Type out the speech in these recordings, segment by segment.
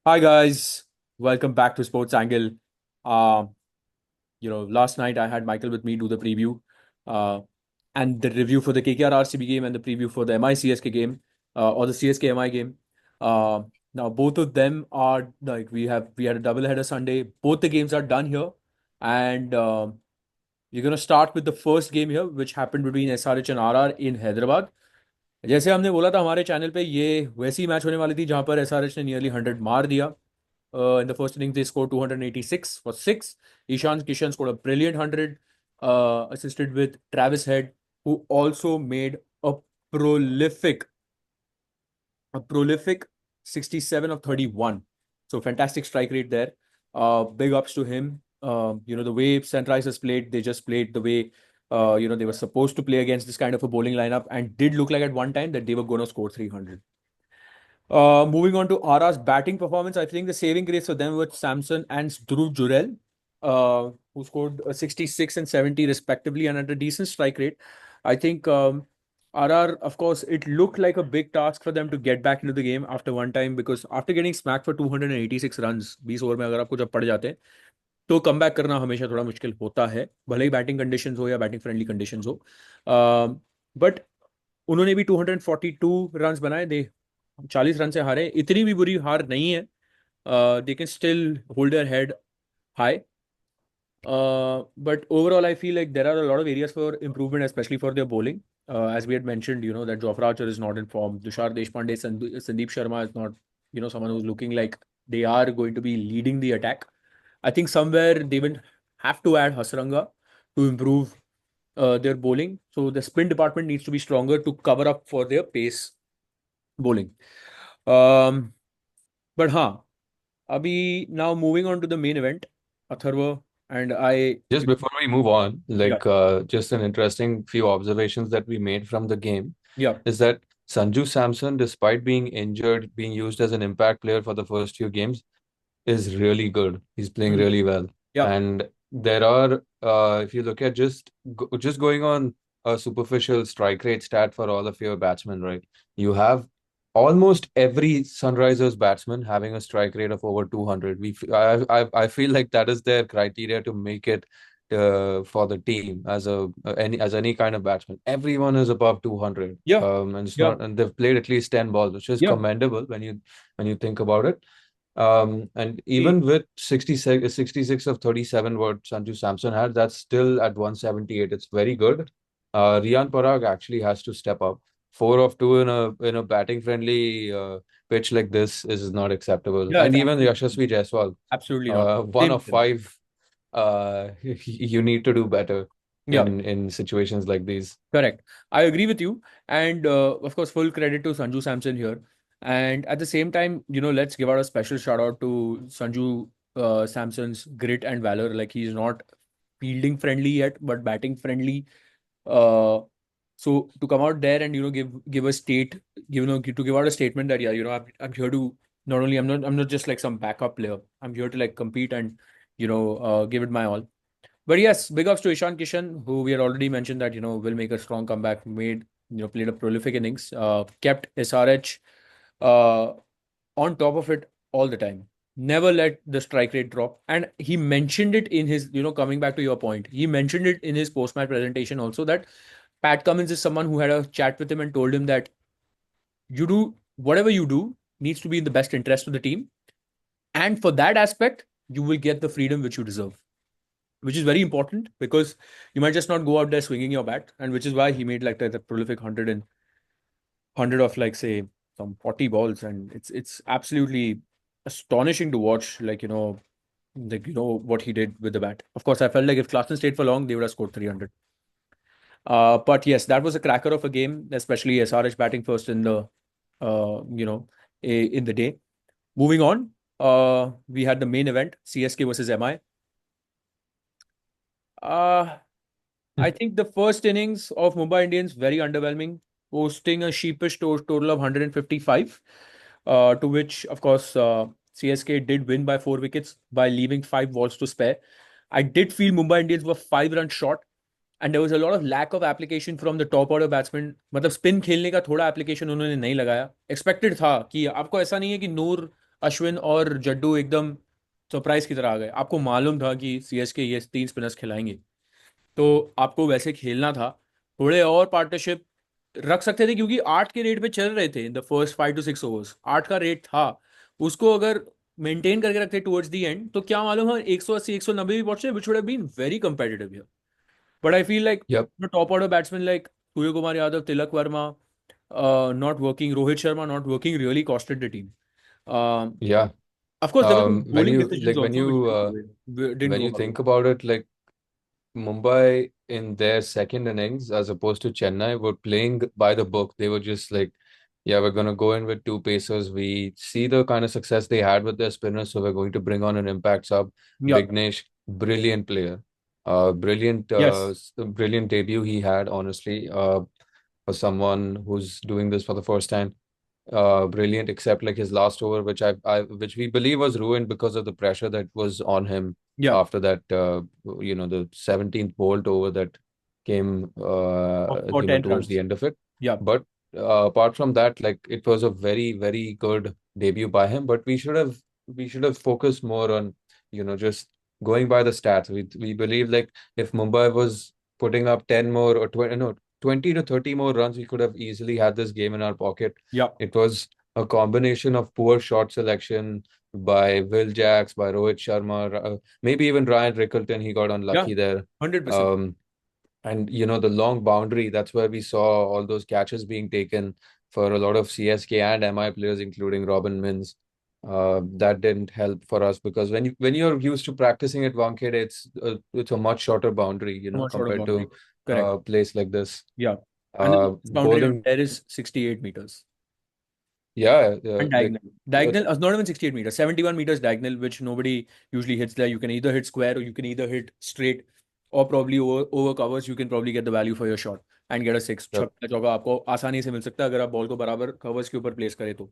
Hi guys, welcome back to Sports Angle. Uh, last night I had Michael with me do the preview, uh, and the review for the KKR RCB game and the preview for the MI CSK game, or the CSK MI game. Uh, Now both of them are like we had a double header Sunday. Both the games are done here, and we're gonna start with the first game here, which happened between SRH and RR in Hyderabad. जैसे हमने बोला था हमारे channel पे ये वैसी match होने वाली थी जहां पर एसआरएच ने नियरली 100 मार दिया. In the first innings, they scored 286 for six. Ishan Kishan scored a brilliant 100, assisted with Travis Head, who also made a prolific, a prolific 67 of 31. So fantastic strike rate there. Big ups to him. The way Sunrisers played, they just played the way they were supposed to play against this kind of a bowling lineup, and did look like at one time that they were going to score 300. Moving on to Ara's batting performance, I think the saving grace for them was Samson and Dhruv Jurel, who scored 66 and 70 respectively and at a decent strike rate. I think RR, of course, it looked like a big task for them to get back into the game after one time, because after getting smacked for 286 runs 20 over में अगर आपको जब पड़ जाते हैं तो come back करना हमेशा थोड़ा मुश्किल होता है, भले ही बैटिंग कंडीशंस हो या बैटिंग फ्रेंडली कंडीशंस हो. बट उन्होंने भी 242 रन्स बनाए. दे 40 रन से हारे. इतनी भी बुरी हार नहीं है. They can still hold their head high. But overall, I feel like there are a lot of areas for improvement, especially for their bowling. As we had mentioned, that Jofra Archer is not in form. Tushar Deshpande, Sandeep Sharma is not, someone who's looking like they are going to be leading the attack. I think somewhere they will have to add Hasranga to improve their bowling. So the spin department needs to be stronger to cover up for their pace bowling. Um, but Abhi, now moving on to the main event, Atharva and I. Just before we move on, Yeah, just an interesting few observations that we made from the game yeah, is that Sanju Samson, despite being injured, being used as an impact player for the first few games, is really good. He's playing mhm, really well. yeah, And there are, if you look at just going on a superficial strike rate stat for all of your batsmen, right? You have almost every Sunrisers batsman having a strike rate of over 200. I feel like that is their criteria to make it for the team as any kind of batsman. Everyone is above 200. yeah, And it's yeah, not, and they've played at least 10 balls, which is yeah. commendable when you think about it. And See, even with 66 of 37 what Sanju Samson had, that's still at 178. It's very good. Riyan Parag actually has to step up. 4 of 2 in a batting friendly pitch like this is not acceptable. yeah, And it's even absolutely Yashasvi Jaiswal, absolutely not. one Same of with him. five, you need to do better Yeah, in situations like these. correct. I agree with you. And of course, full credit to Sanju Samson here. And at the same time, let's give out a special shout out to Sanju Samson's grit and valor. Like, he's not fielding friendly yet, but batting friendly. Uh, so to come out there and give a state, to give out a statement that, yeah, I'm here to, not only I'm not just like some backup player. I'm here to like compete and give it my all. But yes, big ups to Ishan Kishan, who we had already mentioned that will make a strong comeback. Played a prolific innings, kept SRH uh, on top of it all the time. Never let the strike rate drop. And he mentioned it in his, coming back to your point, he mentioned it in his post match presentation also, that Pat Cummins is someone who had a chat with him and told him that you do whatever you do needs to be in the best interest of the team. And for that aspect, you will get the freedom which you deserve, which is very important, because you might just not go out there swinging your bat. And which is why he made like the prolific 100 of, like, say, some 40 balls. And it's absolutely astonishing to watch, what he did with the bat. Of course, I felt like if Clarkson stayed for long, they would have scored 300. But yes, that was a cracker of a game, especially SRH batting first in the in the day. Moving on, we had the main event, CSK versus MI. Uh, I think the first innings of Mumbai Indians very underwhelming, posting a sheepish total of 155, to which, of course, CSK did win by 4 wickets by leaving 5 balls to spare. I did feel Mumbai Indians were 5 runs short, and there was a lot of lack of application from the top order batsmen. मतलब spin खेलने का थोड़ा application उन्होंने नहीं लगाया. Expected था कि आपको ऐसा नहीं है कि नूर अश्विन और जड्डू एकदम सरप्राइज की तरह आ गए। आपको मालूम था कि सीएसके ये 3 स्पिनर्स खिलाएंगे, तो आपको वैसे खेलना था। थोड़े और पार्टनरशिप रख सकते थे, क्योंकि 8 के रेट पे चल रहे थे in the first 5 to 6 overs, 8 का रेट था। उसको अगर मेंटेन करके रखते टुवर्ड्स दी एंड, तो क्या मालूम हम 180 190 भी पहुंचे, which would have been very competitive here. But I feel like Yep. Top order batsman like Surya Kumar Yadav, Tilak Verma not working, Rohit Sharma not working really costed the team. Yeah. Of course, there were some When bowling you decisions also which didn't when go you our way. think about it, like Mumbai in their second innings, as opposed to Chennai, were playing by the book. They were just like, yeah, we're going to go in with two pacers. We see the kind of success they had with their spinners, so we're going to bring on an impact sub. Yeah. Vignesh, brilliant player. Yes. Brilliant debut he had, honestly, for someone who's doing this for the first time. Brilliant, except like his last over, which we believe was ruined because of the pressure that was on him Yeah. after that, the 17th bolt over that came, For 10 towards the runs. end of it. Yeah. But apart from that, like it was a very, very good debut by him. But we should have focused more on, just going by the stats. We believe like if Mumbai was putting up 10 more or 20, no, 20 to 30 more runs, we could have easily had this game in our pocket. Yeah. It was a combination of poor shot selection by Will Jacks, by Rohit Sharma, maybe even Ryan Rickelton. He got Yeah. unlucky there. 100%. Um, and the long boundary, that's where we saw all those catches being taken for a lot of CSK and MI players, including Robin Mins. That didn't help for us because when you're used to practicing at Wankhede, it's a much shorter boundary, Much short of compared boundary. to Correct. a place like this. Yeah. And the longest boundary out Bowling, there is 68 meters. yeah, And like diagonal. Diagonal is not even 68 meters, 71 meters diagonal, which nobody usually hits there. You can either hit square or you can either hit straight, or probably over covers. You can probably get the value for your shot and get a six. uh, छक्का चौका आपको आसानी से मिल सकता है अगर आप ball को बराबर कवर्स के ऊपर प्लेस करें तो।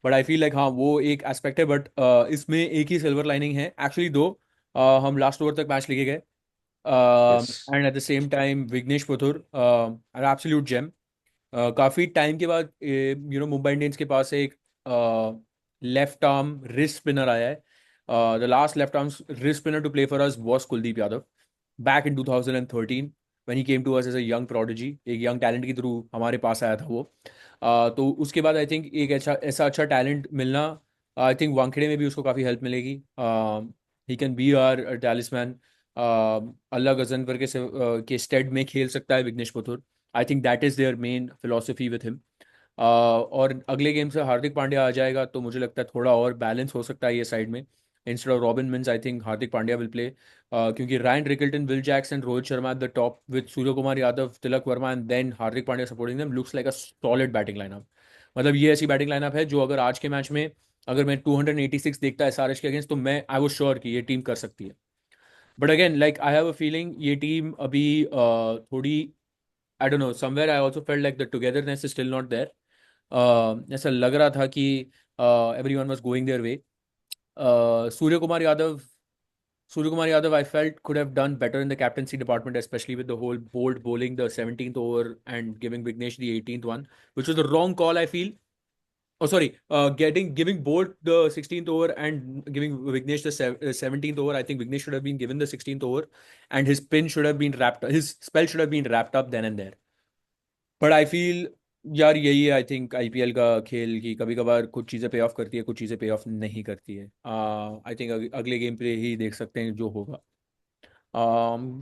बट आई फील लाइक हाँ, वो एक एस्पेक्ट है, बट इसमें एक ही सिल्वर लाइनिंग है एक्चुअली दो। हम लास्ट ओवर तक मैच लेके गए, yes, and at the same time Vignesh Puthur an absolute gem. काफी टाइम के बाद मुंबई इंडियंस के पास एक लेफ्ट आर्म रिस्ट स्पिनर आया है। The last left arm wrist spinner to play for us was Kuldeep Yadav back in 2013 when he came to us as a young prodigy. एक young talent के through हमारे पास आया था वो। तो उसके बाद आई थिंक एक ऐसा अच्छा टैलेंट मिलना, आई थिंक वानखेड़े में भी उसको काफ़ी हेल्प मिलेगी। He can be our talisman. Allah Ghazanfar के स्टेड में खेल सकता है Vignesh Puthur. I think that is their main philosophy with him. और अगले गेम से हार्दिक पांड्या आ जाएगा तो मुझे लगता है थोड़ा और बैलेंस हो सकता है ये साइड में। Instead of Robin Minz I think Hardik Pandya will play, क्योंकि Ryan Rickelton, Will Jackson, Rohit Sharma at the top with Surya Kumar Yadav, Tilak Varma and then Hardik Pandya supporting them looks like a solid batting lineup. मतलब ये ऐसी बैटिंग लाइनअप है जो अगर आज के मैच में अगर मैं 286 देखता है एसआरएच के अगेंस्ट, तो मैं आई वाज श्योर कि ये टीम कर सकती है। But again like I have a feeling ये टीम अभी थोड़ी, I don't know, somewhere I also felt like the togetherness is still not there. ऐसा लग रहा था कि everyone was going their way. Surya Kumar Yadav, I felt could have done better in the captaincy department, especially with the whole bold bowling the 17th over and giving Vignesh the 18th one, which was the wrong call, I feel. Oh, sorry, giving Bolt the 16th over and giving Vignesh the 17th over. I think Vignesh should have been given the 16th over, and his spell should have been wrapped up then and there. But I feel यार यही है I think IPL का खेल की कभी कभार कुछ चीज़ें पे ऑफ करती है, कुछ चीज़ें पे ऑफ नहीं करती है। आई थिंक अगले गेम पे ही देख सकते हैं जो होगा।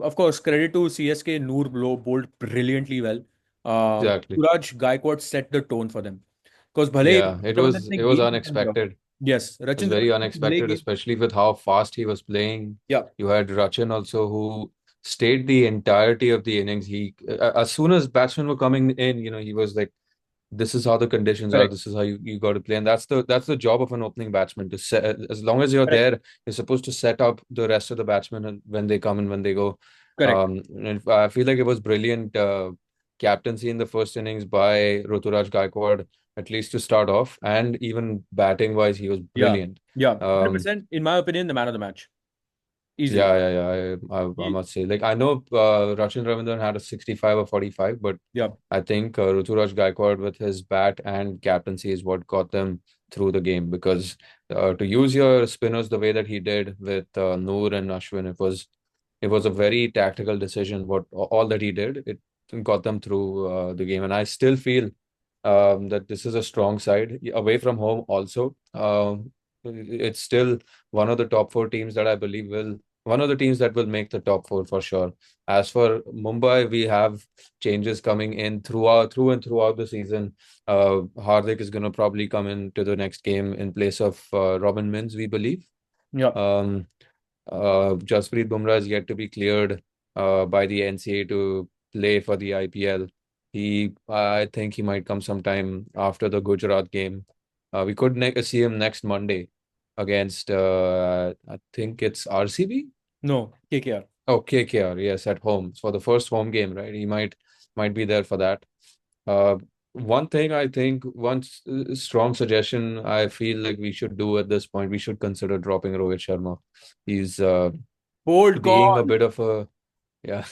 Of course credit to CSK, Noor bowled brilliantly well. exactly. Yuvraj Gaikwad set the tone for them, because भले Yeah, it रविचंद्रन was ने it was गेम खत्म किया। unexpected. Yes, Was very Ravichandran ने भले unexpected, game. especially with how fast he was playing. या You had Rachin also, who stayed the entirety of the innings. As soon as batsmen were coming in, he was like, "This is how the conditions are. Correct. This is how you got to play." And that's the job of an opening batsman to set. As long as you're correct. there, you're supposed to set up the rest of the batsmen when they come and when they go. Correct. And I feel like it was brilliant captaincy in the first innings by Ruturaj Gaikwad, at least to start off, and even batting wise, he was या brilliant. या Um, 100% in my opinion the man of the match. easily. I He, must say, like I know Rachin Ravindran had a 65 or 45, but yeah, I think Ruturaj Gaikwad with his bat and captaincy is what got them through the game because to use your spinners the way that he did with Noor and Ashwin, it was a very tactical decision. What all that he did, it got them through the game, and I still feel that this is a strong side away from home. Also, it's still one of the top four teams that I believe will one of the teams that will make the top four for sure. As for Mumbai, we have changes coming in throughout the season. Hardik is going to probably come into the next game in place of Robin Mins, we believe. yeah. Um, Jasprit Bumrah is yet to be cleared by the NCA to play for the IPL. I think he might come sometime after the Gujarat game. We could see him next Monday against, I think it's RCB. No, KKR. Oh, KKR, yes, at home. For the first home game, right? He might be there for that. Uh, One thing I think, strong suggestion I feel like we should do at this point, we should consider dropping Rohit Sharma. He's Bold being call. a bit of a yeah.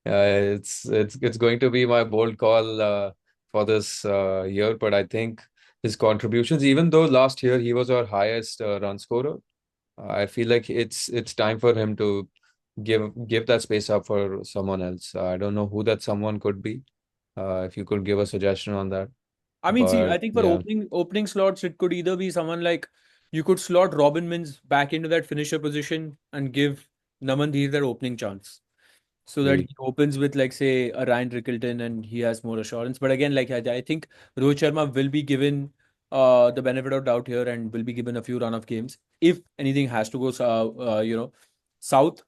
It's going to be my bold call for this year, but I think his contributions, even though last year he was our highest run scorer, I feel like it's time for him to give that space up for someone else. I don't know who that someone could be. If you could give a suggestion on that, I mean, see, but I think for yeah, opening slots, it could either be someone like you could slot Robin Mins back into that finisher position and give Naman Dhir that opening chance, so that we he opens with like say a Ryan Rickelton and he has more assurance. But again, like I think Rohit Sharma will be given the benefit of doubt here and will be given a few run of games. If anything has to go south,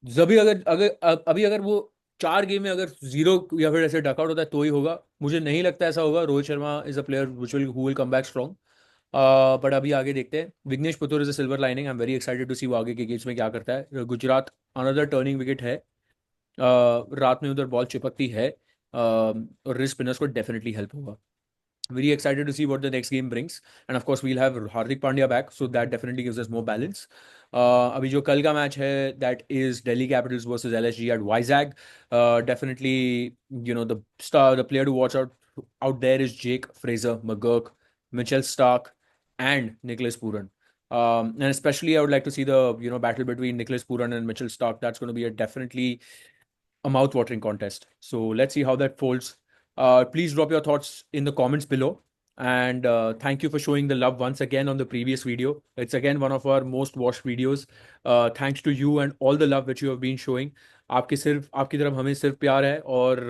जभी अगर अगर अभी अगर वो 4 game में अगर zero या फिर ऐसे डकआउट होता है तो ही होगा। मुझे नहीं लगता ऐसा होगा। Rohit Sharma is a player who will come back strong. But अभी आगे देखते हैं। Vignesh Puthur is a silver lining. I am very excited to see वो आगे के गेम्स में क्या करता है। गुजरात अनदर टर्निंग विकेट है। रात में उधर बॉल चिपकती है और रिस्ट स्पिनर्स को डेफिनेटली हेल्प होगा। Very excited to see what the next game brings. And of course, we'll have Hardik Pandya back, so that definitely gives us more balance. अभी जो कल का मैच है, that is Delhi Capitals versus LSG at Vizag. Definitely, the player to watch out there is Jake Fraser, McGurk, Mitchell Stark, and Nicholas Puran. And especially, I would like to see the battle between Nicholas Puran and Mitchell Stark. That's going to be definitely a mouth-watering contest. So let's see how that folds. Please drop your thoughts in the comments below. And thank you for showing the love once again on the previous video. It's again one of our most watched videos. Thanks to you and all the love which you have been showing. आपकी तरफ हमें सिर्फ प्यार है और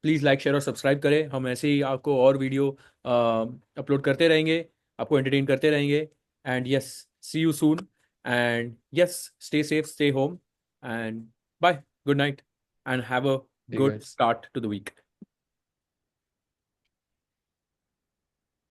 please like share और subscribe करें। हम ऐसे ही आपको और वीडियो अपलोड करते रहेंगे, आपको एंटरटेन करते रहेंगे। And yes, see you soon and yes, stay safe, stay home and bye, good night and have a see you good guys. start to the week.